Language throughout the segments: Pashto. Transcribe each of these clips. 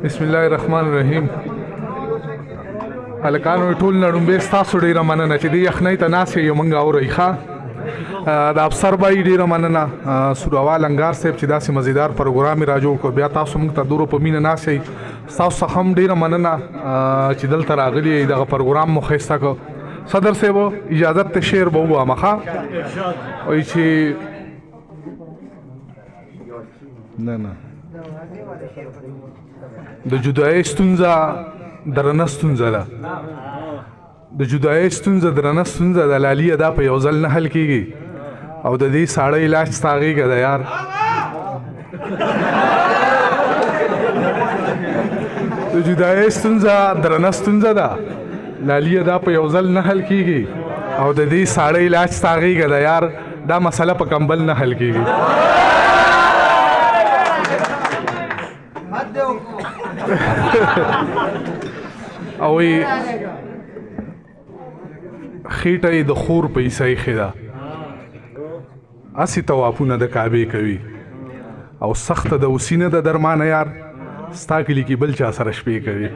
بسم الله الرحمن الرحیم. هلکانو ټول نړومبې ستاسو ډېره مننه چې دې یخنۍ ته ناست یې مونږ اورئ ښه. د افسر بای ډېره مننه، سوروال انګار صاحب چې داسې مزیدار پروګرام یې را جوړ کړو. بیا تاسو مونږ ته دورو په مینه ناست یئ، ستاسو څخه هم ډېره مننه چې دلته راغلي یئ، دغه پروګرام مو ښایسته کړ. صدر صاحب اجازت ته شعر به ووایم ښه. وایي چې نه د جدایۍ ستونزه درنه ستونزه ده، د جدایۍ ستونزه درنه ستونزه ده، لالیه دا په یو ځل نه حل کېږي او د دې ساړه علاج ستا غېږه ده یار. د جدایۍ ستونزه درنه ستونزه ده، لالیه دا په یو ځل نه حل کېږي او د دې ساړه علاج ستا غېږه ده یار. دا مسله په کمبل نه حل کېږي. او خېټه یې د خور پیسه ایښې ده، هسې طوافونه د کعبې کوي او سخته د اوسي نه ده درمانه یار، ستا کلي کې بل چا سره شپې کوي.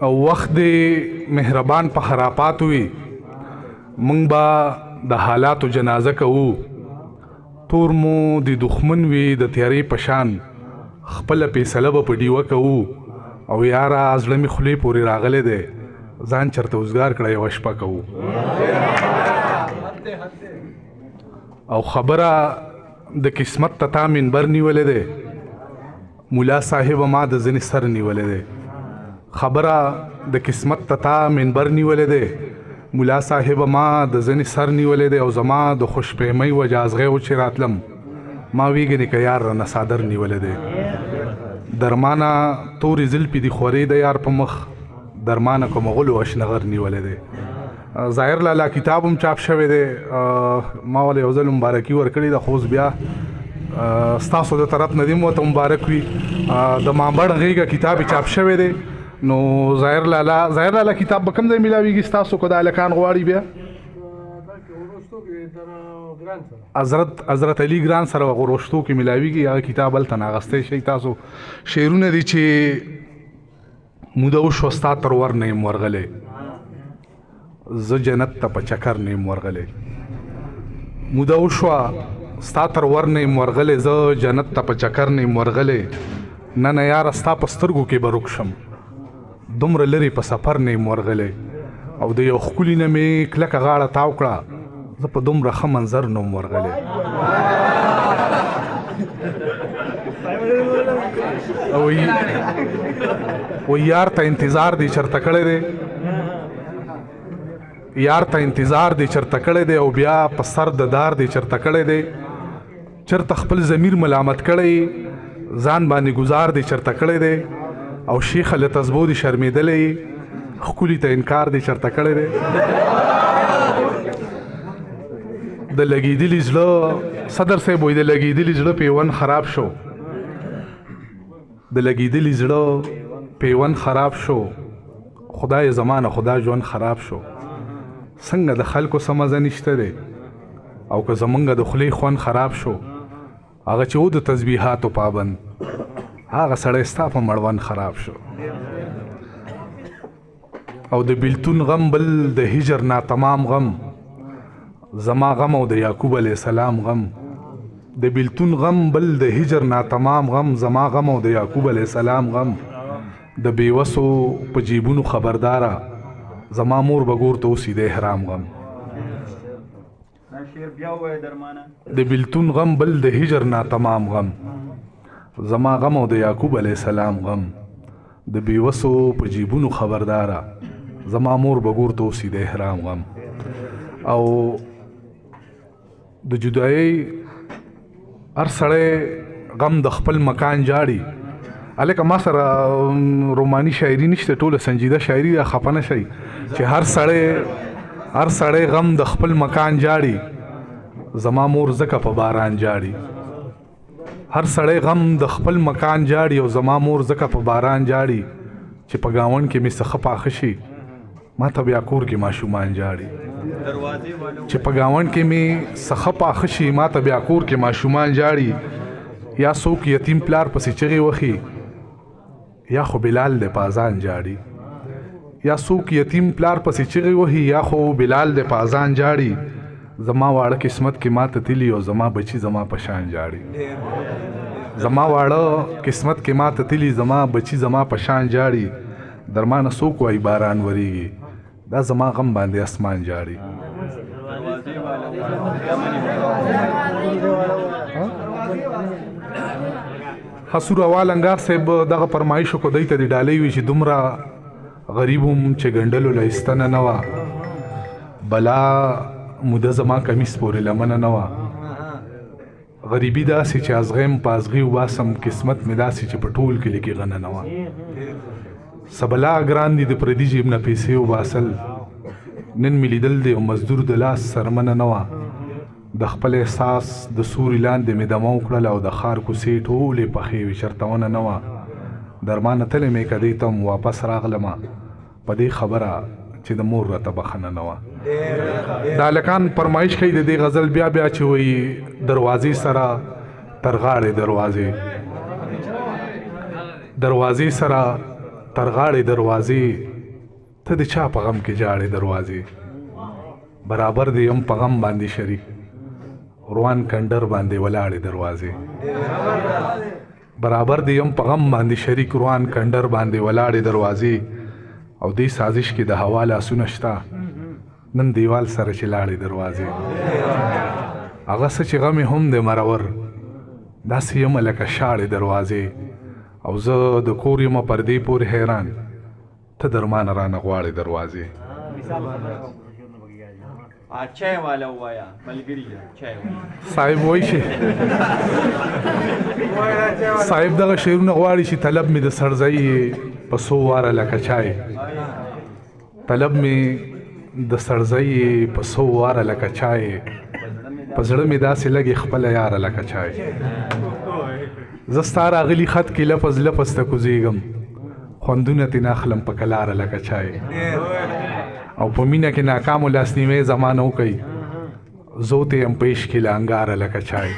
او وخت دې مهربان په خرافاتو وي، موږ به د حالاتو جنازه کوو. تور مو د دښمن وي د تیارې په شان، خپله فیصله به په ډیوه کوو. او یاره زړه مې خولې پورې راغلی دی، ځان چرته اوزګار کړه یوه شپه کوو. او خبره د قسمت ته تا منبر نیولی دی، ملا صاحب ما د ځینې سر نیولی دی. خبره د قسمت ته تا منبر نیولی دی، ملا صاحب ما د ځینې سر نیولی دی. او زما د خوشفهمۍ وجه ازغی و چې راتلم، ما ویږنې که یار رانه څادر نیولی دی. درمانه تورې زلفې دي خورې د یار په مخ، درمانه که مغلو اشنغر نیولی دی. ظاهر لالا کتاب هم چاپ شوی دی، ما ولې یو ځل مبارکي ورکړې ده، خو اوس بیا ستاسو د طرف نه دې مو ته مبارک وي. د مامبړ غېږه کتاب چاپ شوی دی. نو ظاهر لالا کتاب به کوم ځای میلاویږي ستاسو که د هلکان غواړي؟ بیا حضرت علی ګران سره غروشتو کې میلاویږي، هغه کتاب هلته نه اخیستی شئ تاسو. شعرونه دي چې موده وشوه ستا تر ور نه یم ورغلی، زه جنت ته په چکر نه یم ورغلی. موده وشوه ستا تر ور نه یم ورغلی، زه جنت ته په چکر نه یم ورغلی. نه نه یاره ستا په سترګو کې به روک شم، دومره لرې په سفر نه یم ورغلی. او د یو ښکلي نه مې کلکه غاړه تاو کړه، زه په دومره ښه منظر نه یم ورغلی. او یار ته انتظار دی چرته کړی دی، یار ته انتظار دی چرته کړی دی، او بیا په سر د دار دی چرته کړی دی. چرته خپل ضمیر ملامت کړی، ځان باندې گزار دی چرته کړی دی. او شیخ له تزبو دی شرمیدلی، ښکلي ته انکار دی چرته کړی دی. د لګېدلي زړه صدر صاحب وایي د لګېدلي زړه پیوند خراب شو، د لګېدلي زړه پیوند خراب شو، خدای زمانه خدا ژوند خراب شو. څنګه د خلکو څه مزه نشته دی، او که زمونږ د خولې خوند خراب شو، هغه چې و د تسبیحاتو پابند، هغه سړی ستا په مړوند خراب شو. او د بیلتون غم بل د هجر ناتمام غم، زما غم او د یعقوب علیه السلام غم. د بیلتون غم بل د هجر ناتمام غم، زما غم او د یعقوب علیه السلام غم. د بیوسو په جیبونو خبرداره، زما مور به ګور ته اوسي د احرام غم. د بیلتون غم بل د هجر ناتمام غم، زما غم او د یعقوب علیه السلام غم. د بیوسو په جیبونو خبرداره، زما مور به ګور ته اوسي د احرام غم. او د جدایۍ هر سړی غم د خپل مکان جاړي. هلکه ما سره روماني شاعري نشته، ټوله سنجیده شاعري ده، خفه نه شئ چې هر سړی غم د خپل مکان جاړي، زما مور ځکه په باران جاړي. هر سړی غم د خپل مکان جاړي، او زما مور ځکه په باران جاړي. چې په ګاونډ کې مې څه ښه پاخه شي، ما ته بیا کور کې ماشومان جاړي. چې په ګاونډ کې مې څه ښه پاخه شي، ما ته بیا کور کې ماشومان جاړي. یا څوک یتیم پلار پسې چغې وهي یا خو بلال د پازان جاړي یا څوک یتیم پلار پسې چغې وهي یا خو بلال د پازان جاړي زما واړه قسمت کې ماته تلي او زما بچي زما په شان جاړي زما واړه قسمت کې ماته تلي زما بچي زما په شان جاړي درمانه څوک وایي باران وریږي دا زما غم باندې اسمان جاړي حسور اول انګار صاحب دغه فرمایشو کو دی ته د ډالۍ وي چې دومره غریبم چې ګنډلو له ایستنه نه وه بلا موده زما کمیس پورې لمنه نه وه غریبي داسې چې ازغیم په ازغي وباسم قسمت مې داسې چې په ټول کلي کې غنه نه وه سبلا ګران دي د پردي جیب نه پیسې وباسل نن مې لیدل دی او مزدور د لاس سرمنه نه وه د خپل احساس د سوري لاندې مې دمه وکړل او د ښار کوڅې ټولې پخې وې چرتونه نه وه درمانه تلې مې که دی ته م واپس راغلمه په دې خبره چې د مور راته بخښنه نه وه دا هلکان فرمایش کوي د دې غزل بیا بیا چې وایي دروازې سره تر غاړې دروازې سره تر غاړې دروازې ته د چا په غم کې جاړې دروازې برابر دی یم په غم باندې شریک روان کندر باندې ولاړې دروازې برابر دی یم په غم باندې شریک روان کندر باندې ولاړې دروازې او دې سازش کې د هوا لاسونه شته نن دیوال سره چې لاړې دروازې هغه څه چې غم هم د مرور داسې یم لکه شاړې دروازې او زه د کور یم پردې پورې حیران ته درمانه رانه غواړې دروازې چای والا وایا ملګری چای صاحب وایي چې صاحب دغه شعرونه غواړي چې طلب مې د سړځای په څو واره لکه چای طلب مې د سړځای په څو واره لکه چای په زړه مې داسې لګي خپله یاره لکه چای زه ستا راغلي خط کې لفظ ته کوزیږم خوندونه ترې نه اخلم په کلاره لکه چای او په مینه کې ناکامو لاسنیوی زمانه وکوي زو ته یم په عشق کې له انګاره لکه چای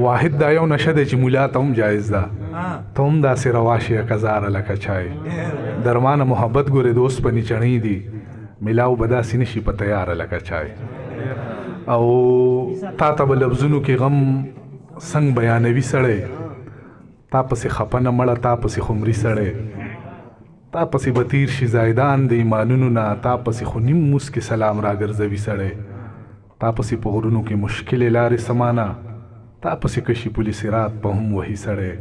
واحد دا یو نشه دی چې مولا ته هم جایز ده ته هم داسې روا شي کزاره لکه چای درمانه محبت ګورې د اوسپنې چڼې دي میلاو به داسې نشي په تیاره لکه چای او تا ته به لفظونو کې غم څنګ بیانوي سړی تا پسې خفه نه مړه تا پسې خمري سړی تا پسې به تیر شي زایدان د ایمانونو نه تا پسې خو نیم موس کې سلام راګرځوي سړی تا پسې په غرونو کې مشکلې لارې سمانه تا پسې کشي پولي سرات په هم وهي سړی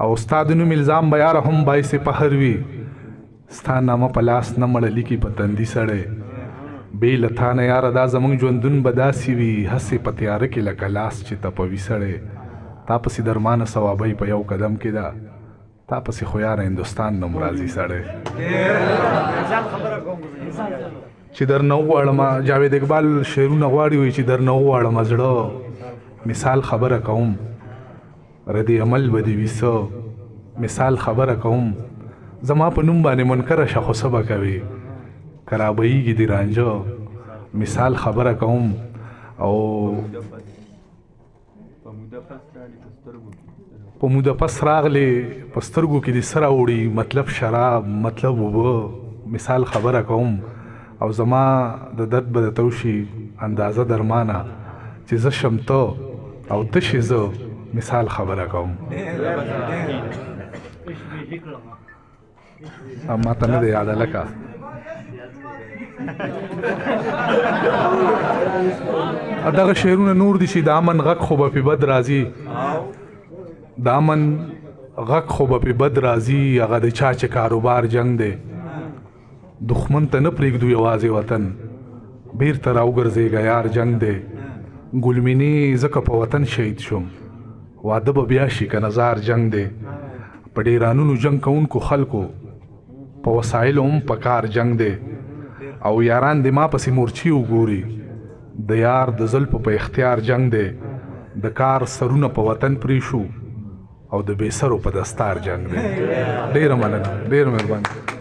او ستا د نوم الزام به یاره هم باعث فخر وي ستا نامه په لاس نه مړه لیکي په تندي سړی بې له تا نه یاره دا زموږ ژوندون به داسې وي هسې په تیاره کې لکه لاس چې تپوي سړی تا پسې درمانه ثوابۍ په یو قدم کې ده تا پسې خو یاره هندوستان نه مرازي سړی چې درنه وغواړمه جاوید اقبال شعرونه غواړي وایي چې درنه وغواړمه زړه مثال خبره کوم رد عمل به دې وي څه مثال خبره کوم زما په نوم باندې منکره شه خو څه به کوې که رابهیږي دې رانجه مثال خبره کوم او په موده پس راغلې په سترګو کې دې څه راوړي مطلب شراب مطلب اوبه مثال خبره کوم او زما د درد به درته وشي اندازه درمانه چې زه شم ته او ته شې زه مثال خبره کوم ما ته نه دی یاده لکه دغه شعرونه نور دي چې د امن غږ خو به پې بد راځي د امن غږ خو به پې بد راځي هغه د چا چې کاروبار جنگ دی دښمن ته نه پرېږدو یوازې وطن بیرته راوګرځېږه یار جنگ دی ګلمینې ځکه په وطن شهید شوم واده به بیا شي که نظار جنگ دی په ډیرانونو جنگ کوونکو خلکو په وسایلو هم په کار جنگ دی او یاران د ما پسې مورچي وګوري د یار د زلفو په اختیار جنگ دی د کار سرونه په وطن پرې شو او د بې سرو په دستار جنگ دی ډېره مننه ډېر مهرباني